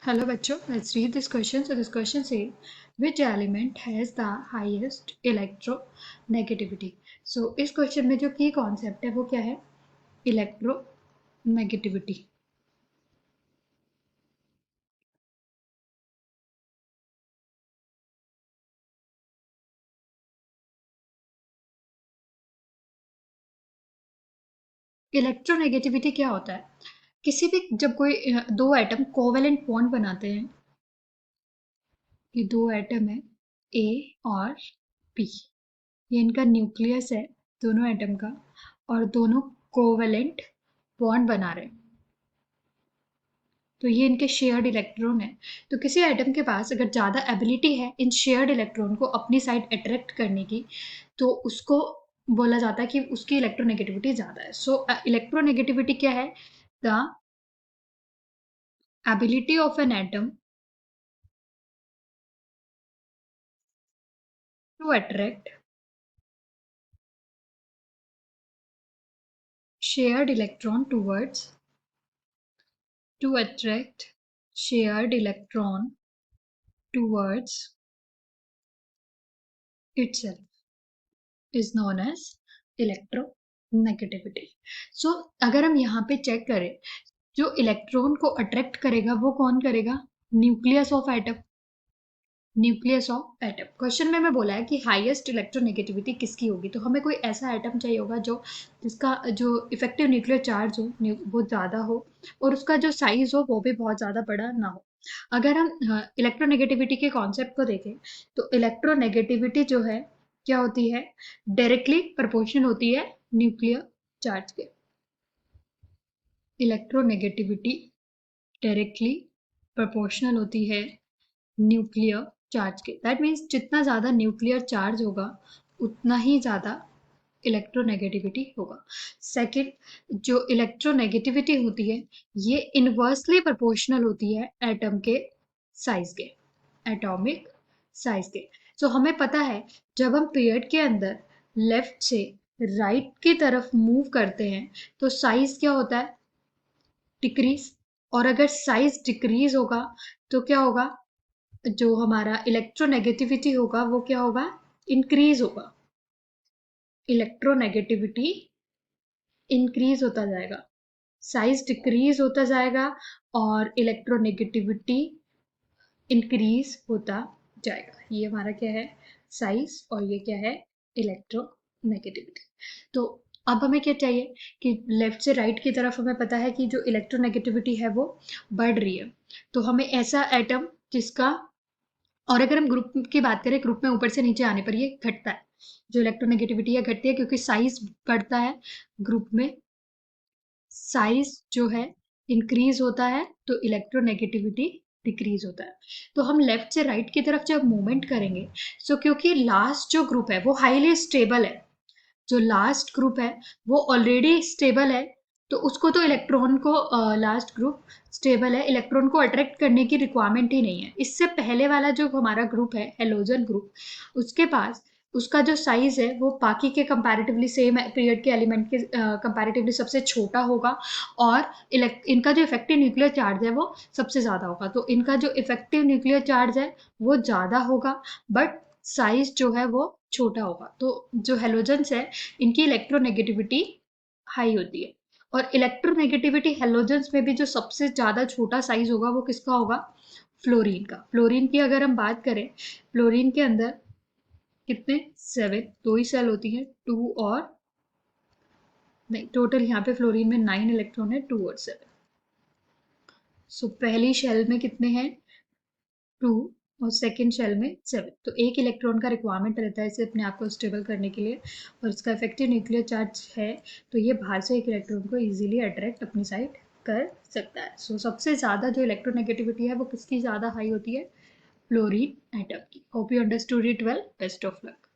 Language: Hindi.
Hello बच्चों, let's read this question. So this question says, which element has the highest electronegativity? So इस question में जो key concept है वो क्या है? Electronegativity. इलेक्ट्रोनेगेटिविटी क्या होता है? किसी भी जब कोई दो एटम कोवेलेंट बॉन्ड बनाते हैं, ये दो एटम है ए और बी, ये इनका न्यूक्लियस है दोनों एटम का, और दोनों कोवेलेंट बॉन्ड बना रहे हैं, तो ये इनके शेयर्ड इलेक्ट्रॉन है। तो किसी एटम के पास अगर ज़्यादा एबिलिटी है इन शेयर्ड इलेक्ट्रॉन को अपनी साइड अट्रैक्ट करने की, तो उसको बोला जाता है कि उसकी इलेक्ट्रोनेगेटिविटी ज़्यादा है। सो इलेक्ट्रोनेगेटिविटी क्या है? The ability of an atom to attract shared electron towards itself is known as electronegativity. So अगर हम यहाँ पे चेक करें, जो इलेक्ट्रॉन को अट्रैक्ट करेगा वो कौन करेगा? Nucleus of atom. Nucleus of atom question में मैं बोला है कि हाईएस्ट इलेक्ट्रोनेगेटिविटी किसकी होगी, तो हमें कोई ऐसा एटम चाहिए होगा जो जिसका जो इफेक्टिव न्यूक्लियर चार्ज हो वो ज़्यादा हो, और उसका जो साइज हो वो भी बहुत ज़्यादा बड़ा ना हो। अगर हम इलेक्ट्रोनेगेटिविटी के कॉन्सेप्ट को देखें, तो इलेक्ट्रोनेगेटिविटी जो है क्या होती है? डायरेक्टली प्रोपोर्शनल होती है न्यूक्लियर चार्ज के। इलेक्ट्रोनेगेटिविटी डायरेक्टली प्रोपोर्शनल होती है न्यूक्लियर चार्ज के। दैट मीन्स जितना ज़्यादा न्यूक्लियर चार्ज होगा उतना ही ज़्यादा इलेक्ट्रोनेगेटिविटी होगा। सेकंड, जो इलेक्ट्रोनेगेटिविटी होती है ये इनवर्सली प्रोपोर्शनल होती है एटम के साइज के, एटॉमिक साइज के। सो हमें पता है जब हम पीरियड के अंदर लेफ्ट से राइट की तरफ मूव करते हैं तो साइज क्या होता है? डिक्रीज। और अगर साइज डिक्रीज होगा तो क्या होगा? जो हमारा इलेक्ट्रोनेगेटिविटी होगा वो क्या होगा? इंक्रीज होगा। इलेक्ट्रोनेगेटिविटी इंक्रीज होता जाएगा, साइज डिक्रीज होता जाएगा और इलेक्ट्रोनेगेटिविटी इंक्रीज होता जाएगा। ये हमारा क्या है? साइज। और ये क्या है? इलेक्ट्रोनेगेटिविटी। तो अब हमें क्या चाहिए कि लेफ्ट से राइट की तरफ हमें पता है कि जो इलेक्ट्रोनेगेटिविटी है वो बढ़ रही है, तो हमें ऐसा एटम जिसका, और अगर हम ग्रुप की बात करें, ग्रुप में ऊपर से नीचे आने पर ये घटता है, जो इलेक्ट्रोनेगेटिविटी है घटती है क्योंकि साइज बढ़ता है। ग्रुप में साइज जो है इंक्रीज होता है तो इलेक्ट्रोनेगेटिविटी डिक्रीज होता है। तो हम लेफ्ट से राइट की तरफ जब मूवमेंट करेंगे, सो क्योंकि लास्ट जो ग्रुप है वो हाईली स्टेबल है, जो लास्ट ग्रुप है वो ऑलरेडी स्टेबल है, तो उसको तो इलेक्ट्रॉन को लास्ट ग्रुप स्टेबल है, इलेक्ट्रॉन को अट्रैक्ट करने की रिक्वायरमेंट ही नहीं है। इससे पहले वाला जो हमारा ग्रुप है हेलोजन ग्रुप, उसके पास उसका जो साइज है वो बाकी के कंपैरेटिवली सेम पीरियड के एलिमेंट के कंपैरेटिवली सबसे छोटा होगा, और इनका जो इफेक्टिव न्यूक्लियर चार्ज है वो सबसे ज़्यादा होगा। तो इनका जो इफेक्टिव न्यूक्लियर चार्ज है वो ज़्यादा होगा, बट साइज जो है वो छोटा होगा। तो जो हेलोजन्स है इनकी इलेक्ट्रोनेगेटिविटी हाई होती है। और इलेक्ट्रोनेगेटिविटी हेलोजन्स में भी जो सबसे ज़्यादा छोटा साइज होगा वो किसका होगा? फ्लोरीन का। फ्लोरीन की अगर हम बात करें, फ्लोरीन के अंदर कितने? 7, दो ही सेल होती है, 2 और नहीं, टोटल यहाँ पे फ्लोरीन में 9 इलेक्ट्रॉन है, 2 और 7। सो पहली शेल में कितने हैं? 2, और सेकेंड शेल में 7। तो एक इलेक्ट्रॉन का रिक्वायरमेंट रहता है इसे अपने आप को स्टेबल करने के लिए, और इसका इफेक्टिव न्यूक्लियर चार्ज है, तो ये बाहर से एक इलेक्ट्रॉन को इजीली अट्रैक्ट अपनी साइड कर सकता है। सो सबसे ज़्यादा जो इलेक्ट्रोनेगेटिविटी है वो किसकी ज़्यादा हाई होती है? फ्लोरीन एटम की। Hope you understood it well. Best of luck.